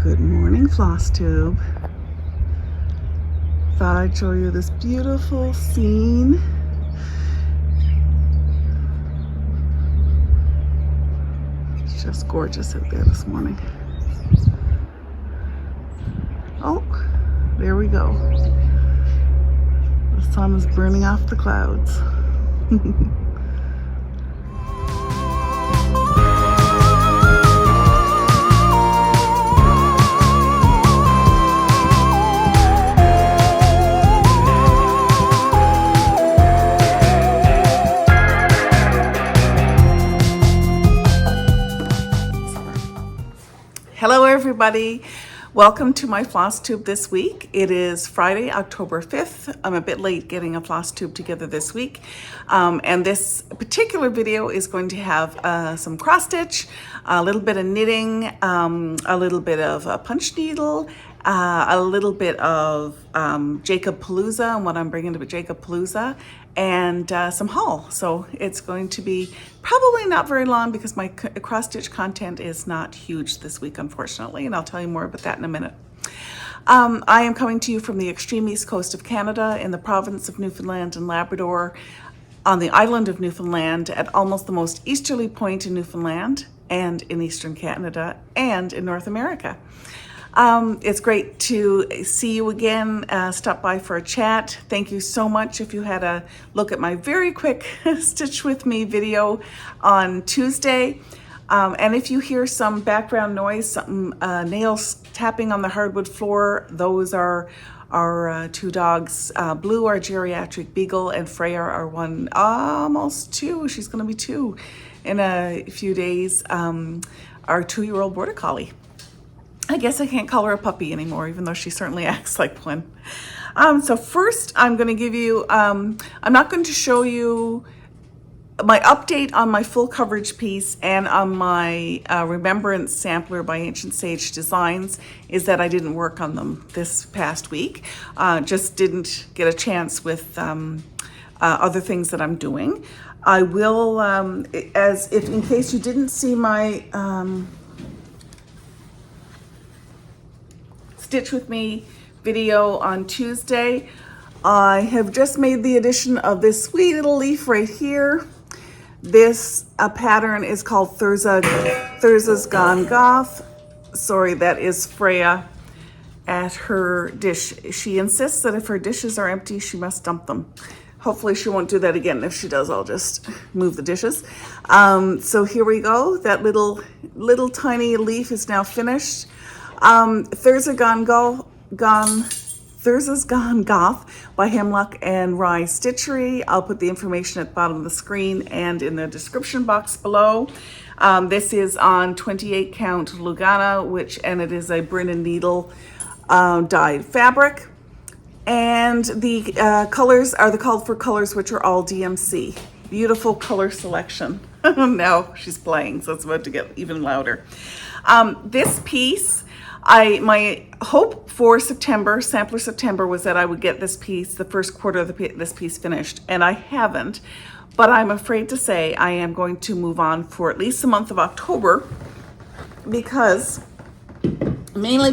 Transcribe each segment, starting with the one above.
Good morning, Flosstube. Thought I'd show you this beautiful scene. It's just gorgeous out there this morning. Oh, there we go. The sun is burning off the clouds. Hello everybody, welcome to my Flosstube this week. It is Friday, October 5th. I'm a bit late getting a Flosstube together this week. And this particular video is going to have some cross stitch, a little bit of knitting, a little bit of a punch needle, a little bit of Jacob Palooza and what I'm bringing to Jacob Palooza, and some haul. So it's going to be probably not very long because my cross stitch content is not huge this week, unfortunately, and I'll tell you more about that in a minute. I am coming to you from the extreme east coast of Canada in the province of Newfoundland and Labrador, on the island of Newfoundland, at almost the most easterly point in Newfoundland and in eastern Canada and in North America. It's great to see you again. Stop by for a chat. Thank you so much. If you had a look at my very quick Stitch With Me video on Tuesday, and if you hear some background noise, some nails tapping on the hardwood floor, those are our two dogs. Blue, our geriatric beagle, and Freya, our one, almost two. She's going to be two in a few days. Our 2-year-old border collie. I guess I can't call her a puppy anymore, even though she certainly acts like one. So first, I'm going to give you, I'm not going to show you my update on my full coverage piece and on my Remembrance Sampler by Ancient Sage Designs, is that I didn't work on them this past week. Just didn't get a chance with other things that I'm doing. I will, in case you didn't see my Stitch With Me video on Tuesday, I have just made the addition of this sweet little leaf right here. This pattern is called Thurza's Gone Goth. Sorry, that is Freya at her dish. She insists that if her dishes are empty, she must dump them. Hopefully she won't do that again. If she does, I'll just move the dishes. So here we go. That little tiny leaf is now finished. Thurza's Gone Goth by Hemlock and Rye Stitchery. I'll put the information at the bottom of the screen and in the description box below. This is on 28 count Lugana, and it is a Brin and Needle dyed fabric. And the colors are the called for colors, which are all DMC. Beautiful color selection. Now she's playing, so it's about to get even louder. This piece, my hope for September, Sampler September, was that I would get this piece, the first quarter of this piece finished, and I haven't. But I'm afraid to say I am going to move on for at least the month of October, mainly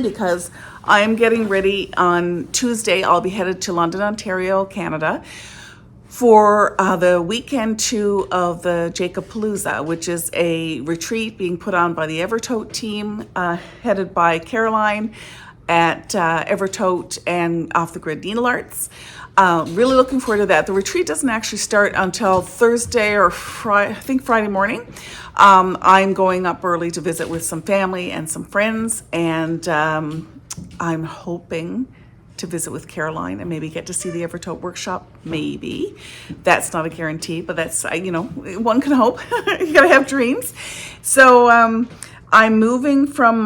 because I am getting ready. On Tuesday, I'll be headed to London, Ontario, Canada, for the weekend 2 of the Jacob Palooza, which is a retreat being put on by the Evertote team, headed by Caroline at Evertote and Off the Grid Needle Arts. Really looking forward to that. The retreat doesn't actually start until Thursday or Friday, I think Friday morning. I'm going up early to visit with some family and some friends, and I'm hoping to visit with Caroline and maybe get to see the Evertote workshop. Maybe. That's not a guarantee, but that's, one can hope. You gotta have dreams. So I'm moving from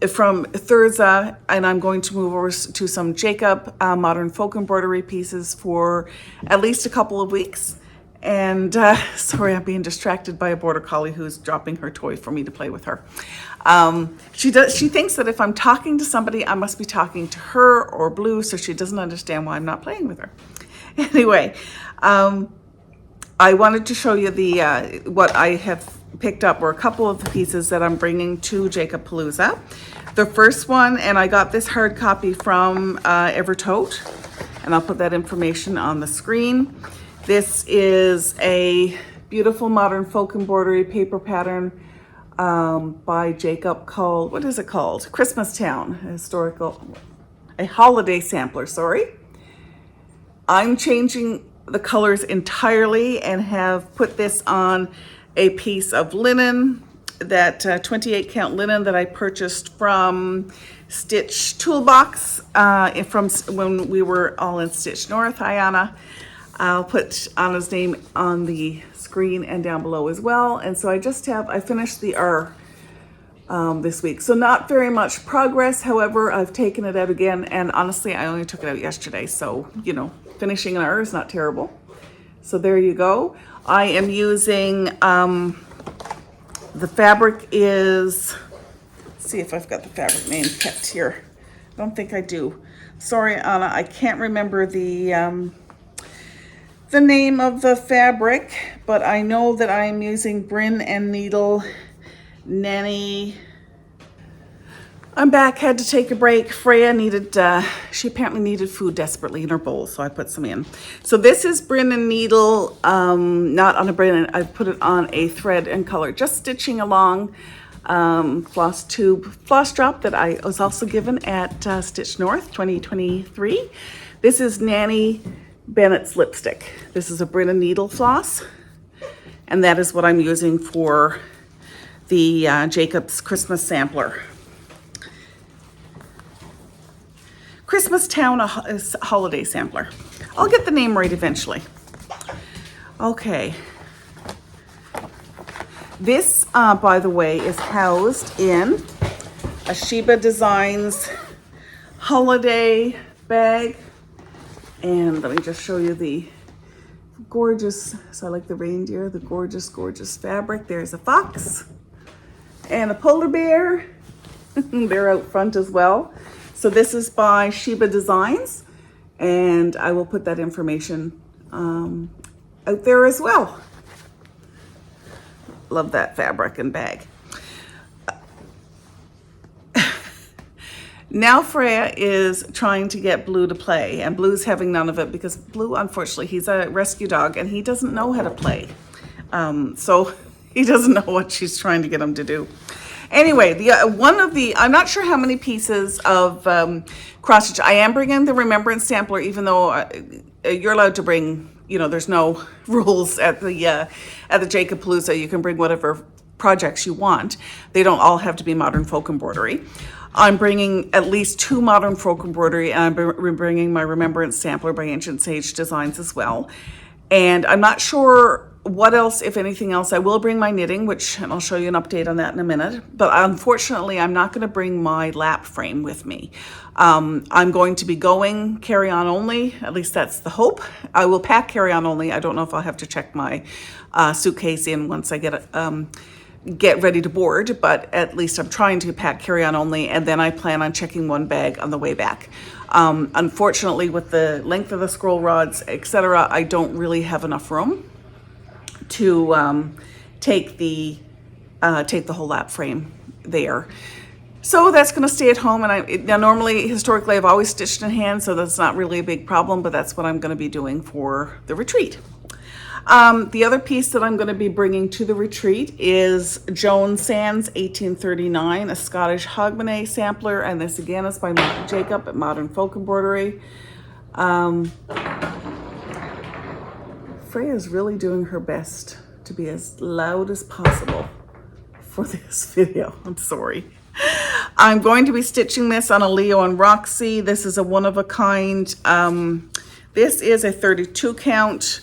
from Thurza, and I'm going to move over to some Jacob modern folk embroidery pieces for at least a couple of weeks. And sorry, I'm being distracted by a border collie who's dropping her toy for me to play with her. She thinks that if I'm talking to somebody, I must be talking to her or Blue, so she doesn't understand why I'm not playing with her. Anyway, I wanted to show you the what I have picked up were a couple of the pieces that I'm bringing to Jacob Palooza. The first one, and I got this hard copy from Evertote, and I'll put that information on the screen. This is a beautiful modern folk embroidery paper pattern by Jacob called, what is it called? Christmas Town, a holiday sampler, sorry. I'm changing the colors entirely and have put this on a piece of linen, that 28 count linen that I purchased from Stitch Toolbox from when we were all in Stitch North. Hi Anna. I'll put Anna's name on the screen and down below as well. And so I finished the R this week. So not very much progress. However, I've taken it out again, and honestly, I only took it out yesterday. So, you know, finishing an R is not terrible. So there you go. I am using, the fabric is, let's see if I've got the fabric name kept here. I don't think I do. Sorry, Anna, I can't remember the name of the fabric, but I know that I am using Brin and Needle Nanny. I'm back, had to take a break. Freya needed, she apparently needed food desperately in her bowl, so I put some in. So this is Brin and Needle, not on a Brin, I put it on a thread and color, just stitching along Flosstube floss drop that I was also given at Stitch North 2023. This is Nanny Bennett's lipstick. This is a Brin and Needle floss, and that is what I'm using for the Jacob's Christmas sampler. Christmas Town holiday sampler. I'll get the name right eventually. Okay. This, by the way, is housed in a Sheba Designs holiday bag. And let me just show you the gorgeous, so I like the reindeer, the gorgeous, gorgeous fabric. There's a fox and a polar bear. They're out front as well. So this is by Sheba Designs, and I will put that information out there as well. Love that fabric and bag. Now Freya is trying to get Blue to play, and Blue's having none of it because Blue, unfortunately, he's a rescue dog and he doesn't know how to play. So he doesn't know what she's trying to get him to do. Anyway, I'm not sure how many pieces of cross stitch. I am bringing the Remembrance sampler, even though you're allowed to bring, you know, there's no rules at the Jacob Palooza. You can bring whatever projects you want. They don't all have to be modern folk embroidery. I'm bringing at least 2 modern folk embroidery, and I'm bringing my Remembrance sampler by Ancient Sage Designs as well. And I'm not sure what else, if anything else. I will bring my knitting, and I'll show you an update on that in a minute. But unfortunately, I'm not going to bring my lap frame with me. I'm going to be going carry-on only. At least that's the hope. I will pack carry-on only. I don't know if I'll have to check my suitcase in once I get ready to board, but at least I'm trying to pack carry-on only, and then I plan on checking one bag on the way back. Unfortunately, with the length of the scroll rods, etc., I don't really have enough room to take the whole lap frame there. So that's going to stay at home, and now normally, historically, I've always stitched in hand, so that's not really a big problem, but that's what I'm going to be doing for the retreat. The other piece that I'm going to be bringing to the retreat is Joan Sands 1839, a Scottish Hogmanay sampler, and this again is by Jacob at Modern Folk Embroidery. Freya's really doing her best to be as loud as possible for this video. I'm sorry. I'm going to be stitching this on a Leo and Roxy. This is a one-of-a-kind. This is a 32 count.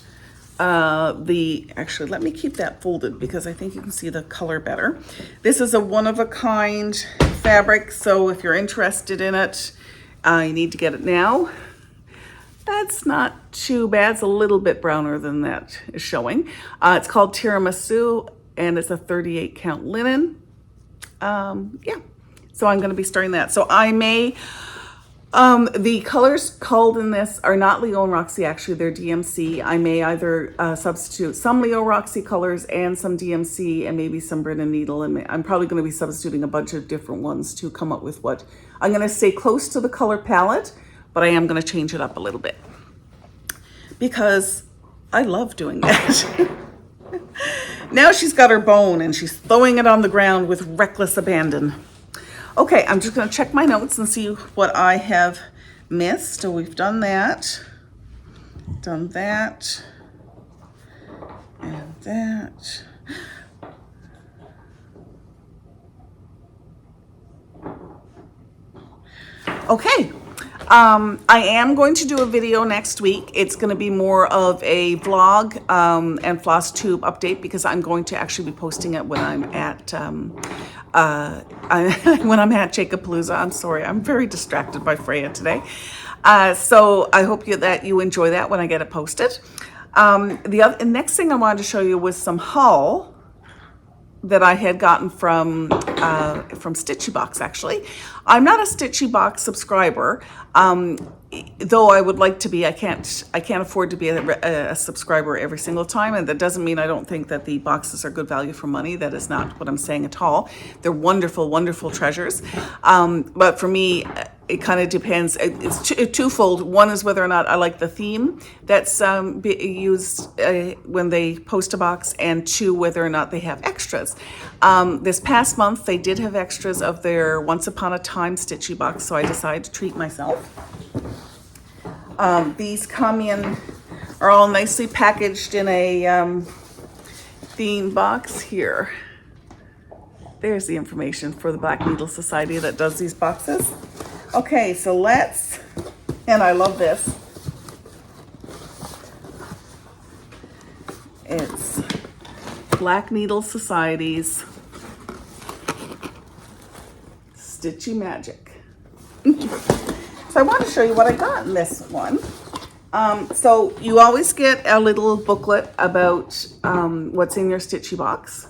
Actually, let me keep that folded because I think you can see the color better. This is a one-of-a-kind fabric, so if you're interested in it, you need to get it now. That's not too bad. It's a little bit browner than that is showing. It's called Tiramisu, and it's a 38 count linen. Yeah, so I'm going to be starting that. So I may The colors called in this are not Leo and Roxy, actually they're DMC. I may either substitute some Leo Roxy colors and some DMC and maybe some Brit and Needle, and I'm probably going to be substituting a bunch of different ones to come up with what. I'm going to stay close to the color palette, but I am going to change it up a little bit because I love doing that. Now she's got her bone and she's throwing it on the ground with reckless abandon. Okay, I'm just going to check my notes and see what I have missed. So we've done that, and that. Okay, I am going to do a video next week. It's going to be more of a vlog and Flosstube update because I'm going to actually be posting it when I'm at when I'm at Jacobpalooza. I'm sorry, I'm very distracted by Freya today. So I hope that you enjoy that when I get it posted. The next thing I wanted to show you was some haul that I had gotten from Stitchy Box. Actually, I'm not a Stitchy Box subscriber, though I would like to be. I can't afford to be a subscriber every single time, and that doesn't mean I don't think that the boxes are good value for money. That is not what I'm saying at all. They're wonderful, wonderful treasures. But for me, it kind of depends. It's twofold. One is whether or not I like the theme that's used when they post a box, and two, whether or not they have extras. This past month, they did have extras of their Once Upon a Time Stitchy Box, so I decided to treat myself. These come in, are all nicely packaged in a theme box here. There's the information for the Black Needle Society that does these boxes. Okay, so let's, and I love this. It's Black Needle Society's Stitchy Magic. So I want to show you what I got in this one. So you always get a little booklet about what's in your Stitchy box,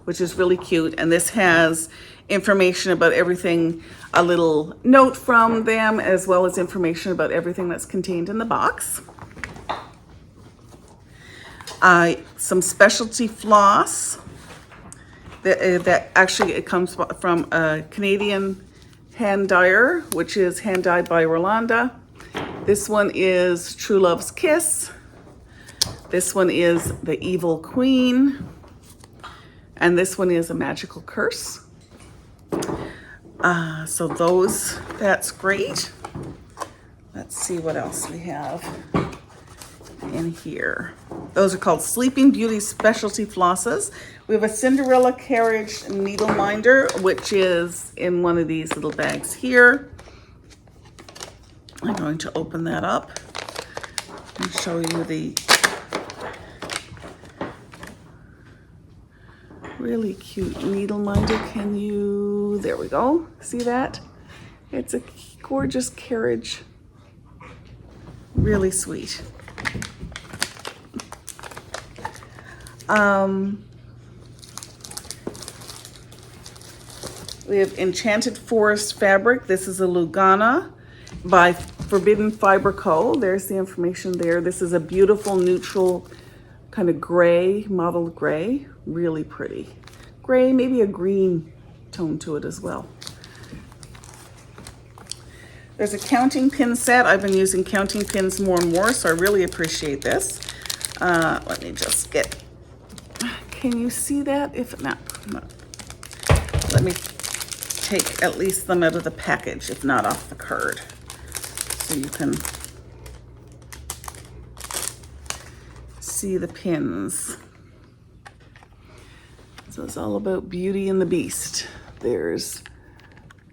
which is really cute. And this has information about everything, a little note from them, as well as information about everything that's contained in the box. Some specialty floss that actually it comes from a Canadian hand dyer, which is hand dyed by Rolanda. This one is True Love's Kiss. This one is The Evil Queen. And this one is A Magical Curse. So that's great. Let's see what else we have in here. Those are called Sleeping Beauty Specialty Flosses. We have a Cinderella Carriage Needle Minder, which is in one of these little bags here. I'm going to open that up and show you the really cute needle minder. There we go. See that? It's a gorgeous carriage. Really sweet. We have Enchanted Forest fabric. This is a Lugana by Forbidden Fiber Co. There's the information there. This is a beautiful neutral kind of gray, mottled gray. Really pretty. Gray, maybe a green tone to it as well. There's a counting pin set. I've been using counting pins more and more, so I really appreciate this. Let me just get, can you see that? If not, let me take at least them out of the package, if not off the card, so you can see the pins. So it's all about Beauty and the Beast. There's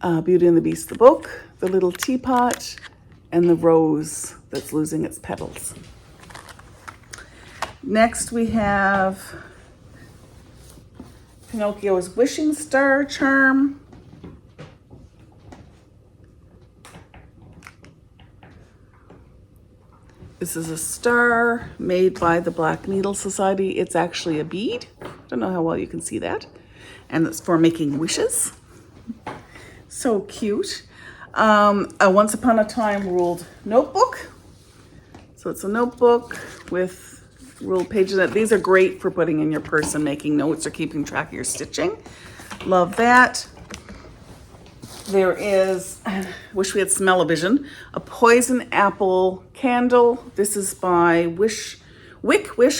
Beauty and the Beast, the book, the little teapot, and the rose that's losing its petals. Next we have Pinocchio's Wishing Star Charm. This is a star made by the Black Needle Society. It's actually a bead. I don't know how well you can see that. And it's for making wishes. So cute. A Once Upon a Time ruled notebook. So it's a notebook with ruled pages. These are great for putting in your purse and making notes or keeping track of your stitching. Love that. There is, wish we had smell-o-vision, a poison apple candle. This is by Wish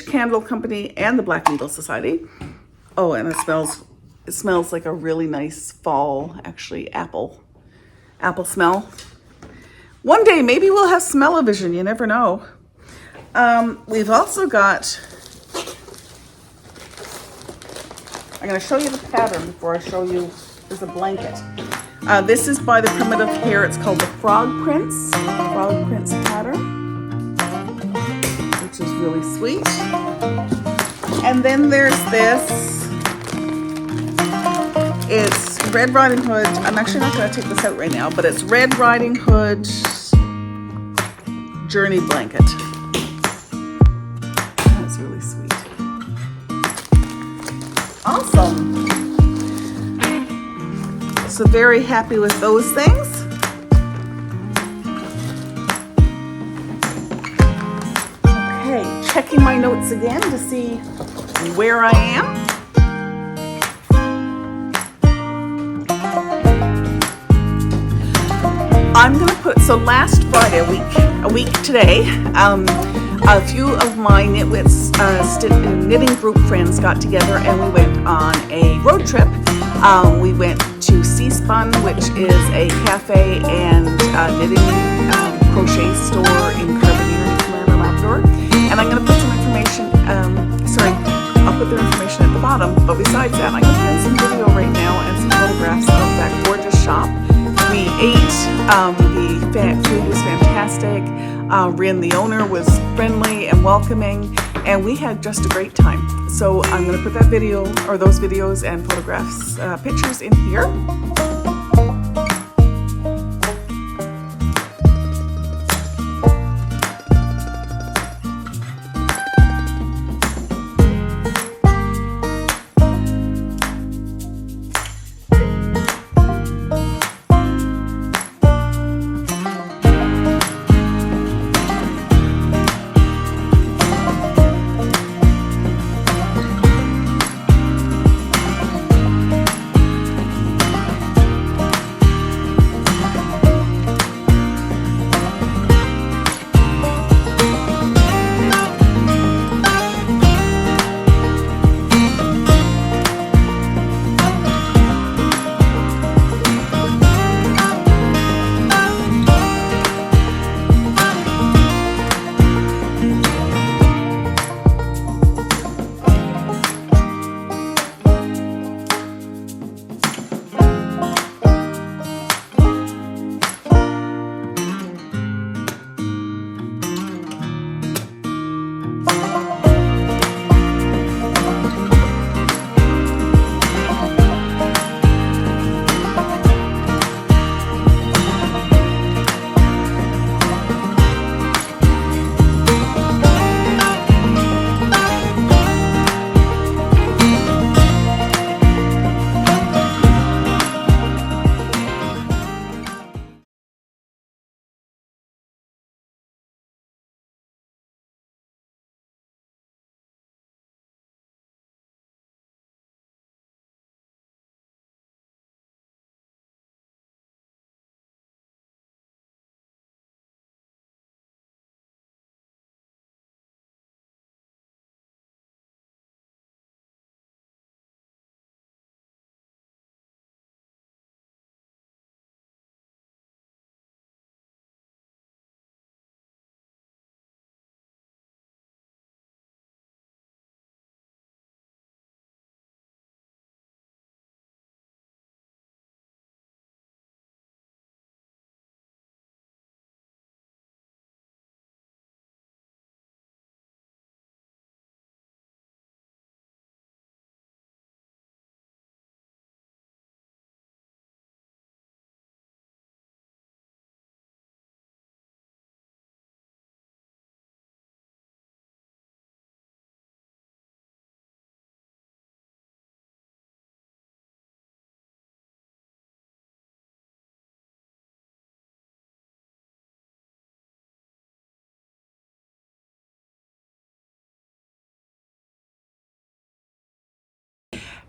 Candle Company and the Black Needle Society. Oh, and it smells like a really nice fall, actually, apple smell. One day, maybe we'll have smell-o-vision, you never know. We've also got, I'm gonna show you the pattern before I show you, there's a blanket. This is by the Primitive Hair. It's called the Frog Prince pattern, which is really sweet. And then there's this. It's Red Riding Hood. I'm actually not going to take this out right now, but it's Red Riding Hood Journey Blanket. That's really sweet. Awesome. So very happy with those things. Okay, checking my notes again to see where I am. I'm gonna put, so last Friday, a week today, a few of my Knitwits knitting group friends got together and we went on a road trip. We went to Seaspun, which is a cafe and knitting crochet store in Carbonear, Newfoundland, Labrador. And I'm going to put some information, I'll put their information at the bottom. But besides that, I'm going to put in some video right now and some photographs of that gorgeous shop. We ate, the food was fantastic. Rin, the owner, was friendly and welcoming, and we had just a great time. So I'm going to put that video, or those videos and photographs, pictures in here.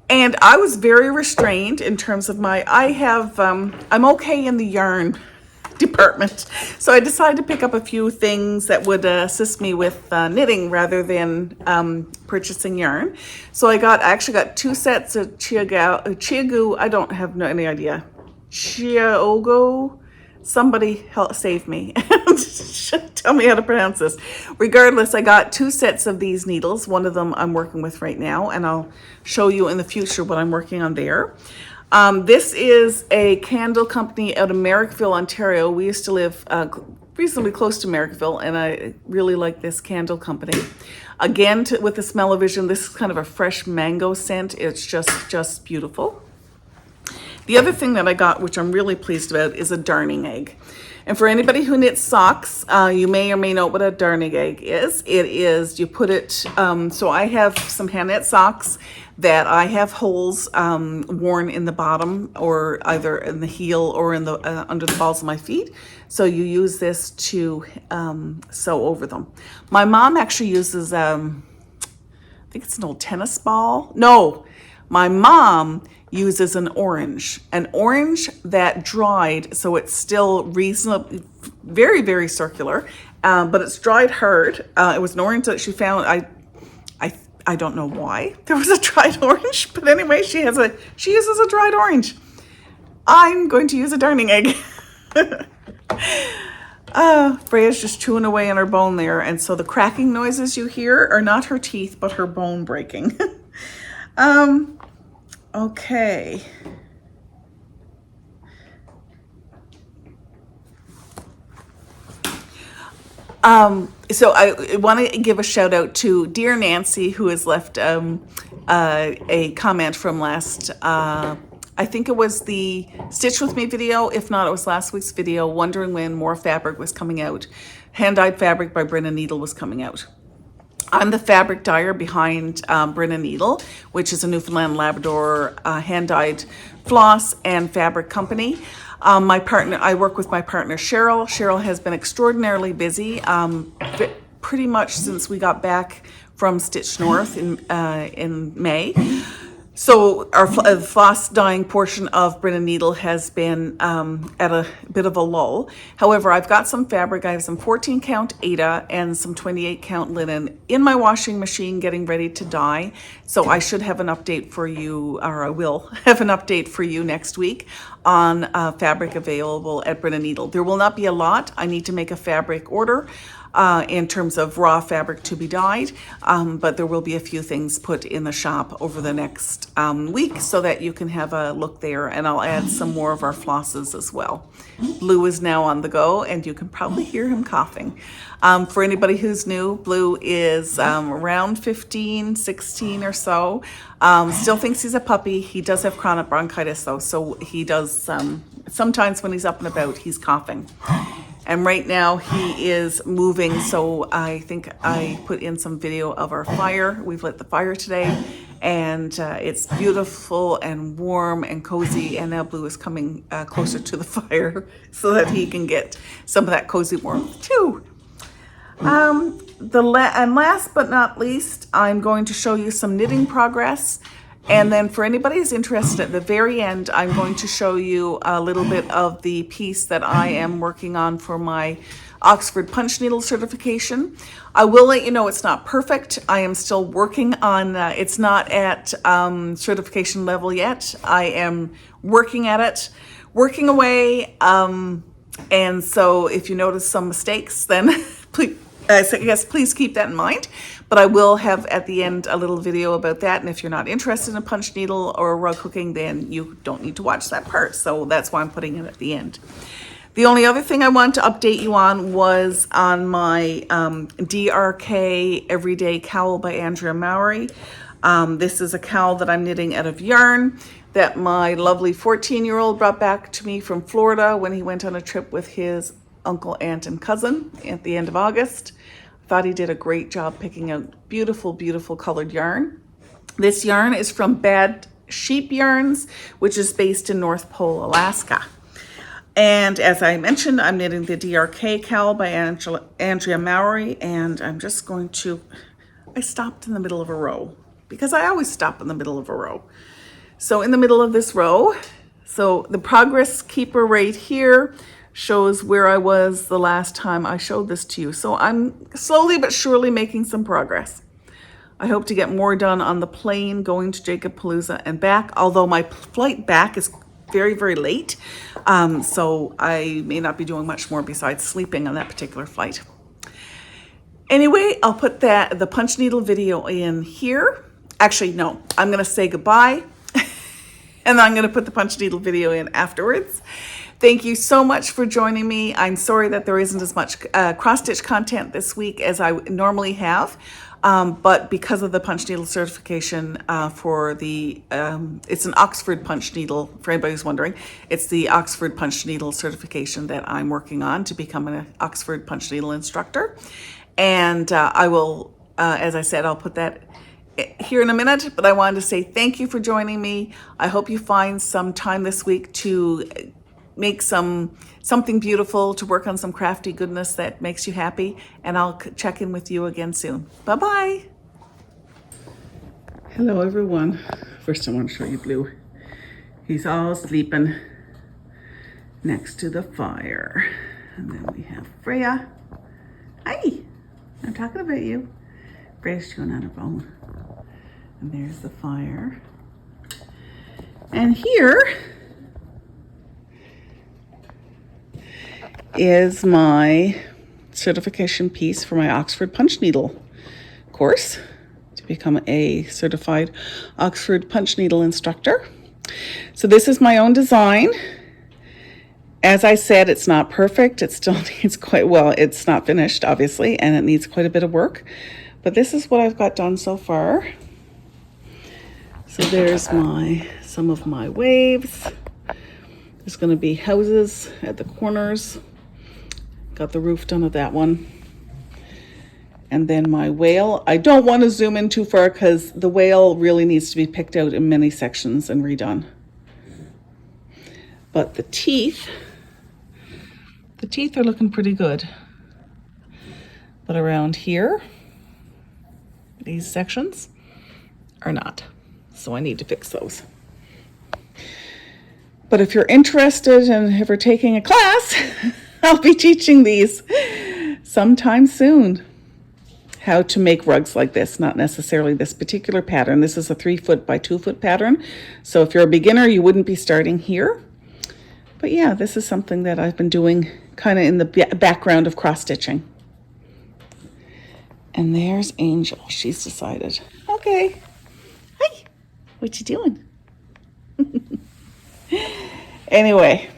And I was very restrained in terms of I'm okay in the yarn department. So I decided to pick up a few things that would assist me with knitting rather than purchasing yarn. So I actually got 2 sets of Chiagu, I don't have any idea. Chiaogo, somebody help save me. Tell me how to pronounce this. Regardless, I got 2 sets of these needles. One of them I'm working with right now, and I'll show you in the future what I'm working on there. This is a candle company out of Merrickville, Ontario. We used to live reasonably close to Merrickville, and I really like this candle company. Again, with the smell-o-vision, this is kind of a fresh mango scent. It's just beautiful. The other thing that I got, which I'm really pleased about, is a darning egg. And for anybody who knits socks, you may or may know what a darning egg is. It is, you put it, so I have some hand knit socks that I have holes worn in the bottom, or either in the heel or in the under the balls of my feet. So you use this to sew over them. My mom actually uses, I think it's an old tennis ball. No, my mom uses an orange that dried, so it's still reasonably, very, very circular, but it's dried hard. It was an orange that she found. I don't know why there was a dried orange, but anyway, she uses a dried orange. I'm going to use a darning egg. Freya's just chewing away on her bone there, and so the cracking noises you hear are not her teeth, but her bone breaking. Okay. So I want to give a shout out to dear Nancy, who has left a comment from last, I think it was the Stitch With Me video. If not, it was last week's video, wondering when more fabric was coming out. Hand-dyed fabric by Brynna Needle was coming out. I'm the fabric dyer behind Brynna Needle, which is a Newfoundland Labrador hand-dyed floss and fabric company. I work with my partner Cheryl. Cheryl has been extraordinarily busy pretty much since we got back from Stitch North in May. So our floss dyeing portion of Brynna Needle has been at a bit of a lull. However, I've got some fabric. I have some 14 count Aida and some 28 count linen in my washing machine getting ready to dye. So I should have an update for you, or I will have an update for you next week on fabric available at Brynna Needle. There will not be a lot. I need to make a fabric order in terms of raw fabric to be dyed, but there will be a few things put in the shop over the next week so that you can have a look there, and I'll add some more of our flosses as well. Blue is now on the go, and you can probably hear him coughing. For anybody who's new, Blue is around 15, 16 or so. Still thinks he's a puppy. He does have chronic bronchitis though, so he does, sometimes when he's up and about, he's coughing. And right now he is moving, so I think I put in some video of our fire. We've lit the fire today, and it's beautiful and warm and cozy, and now Blue is coming closer to the fire so that he can get some of that cozy warmth too. And last but not least, I'm going to show you some knitting progress. And then for anybody who's interested, at the very end, I'm going to show you a little bit of the piece that I am working on for my Oxford Punch Needle certification. I will let you know it's not perfect. I am still working on, it's not at certification level yet. I am working at it, working away. And so if you notice some mistakes, then please, please keep that in mind. But I will have at the end a little video about that. And if you're not interested in punch needle or rug hooking, then you don't need to watch that part. So that's why I'm putting it at the end. The only other thing I wanted to update you on was on my DRK Everyday Cowl by Andrea Mowry. This is a cowl that I'm knitting out of yarn that my lovely 14-year-old brought back to me from Florida when he went on a trip with his uncle, aunt, and cousin at the end of August. Thought he did a great job picking out beautiful, beautiful colored yarn. This yarn is from Bad Sheep Yarns, which is based in North Pole, Alaska. And as I mentioned, I'm knitting the DRK cowl by Andrea Mowry, and I'm just going to, I stopped in the middle of a row because I always stop in the middle of a row. So in the middle of this row, so the progress keeper right here shows where I was the last time I showed this to you. So I'm slowly but surely making some progress. I hope to get more done on the plane going to Jacob Palooza and back, although my flight back is very, very late. So I may not be doing much more besides sleeping on that particular flight. Anyway, I'll put the punch needle video in here. Actually, no, I'm gonna say goodbye and I'm gonna put the punch needle video in afterwards. Thank you so much for joining me. I'm sorry that there isn't as much cross-stitch content this week as I normally have, but because of the punch needle certification for the, it's an Oxford punch needle, for anybody who's wondering, it's the Oxford punch needle certification that I'm working on to become an Oxford punch needle instructor. And I will, as I said, I'll put that here in a minute, but I wanted to say thank you for joining me. I hope you find some time this week to make something beautiful, to work on some crafty goodness that makes you happy, and I'll check in with you again soon. Bye-bye. Hello, everyone. First, I want to show you Blue. He's all sleeping next to the fire. And then we have Freya. Hi, I'm talking about you. Freya's chewing on her bone. And there's the fire. And here is my certification piece for my Oxford punch needle course to become a certified Oxford punch needle instructor. So this is my own design. As I said, it's not perfect. It still needs quite, well, it's not finished, obviously, and it needs quite a bit of work. But this is what I've got done so far. So there's some of my waves. There's going to be houses at the corners. Got the roof done of that one. And then my whale. I don't want to zoom in too far because the whale really needs to be picked out in many sections and redone. But the teeth are looking pretty good. But around here, these sections are not. So I need to fix those. But if you're interested in ever taking a class, I'll be teaching these sometime soon. How to make rugs like this, not necessarily this particular pattern. This is a 3 foot by 2 foot pattern. So if you're a beginner, you wouldn't be starting here. But yeah, this is something that I've been doing kind of in the background of cross stitching. And there's Angel. She's decided. Okay. Hi. What you doing? Anyway,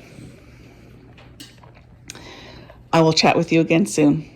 I will chat with you again soon.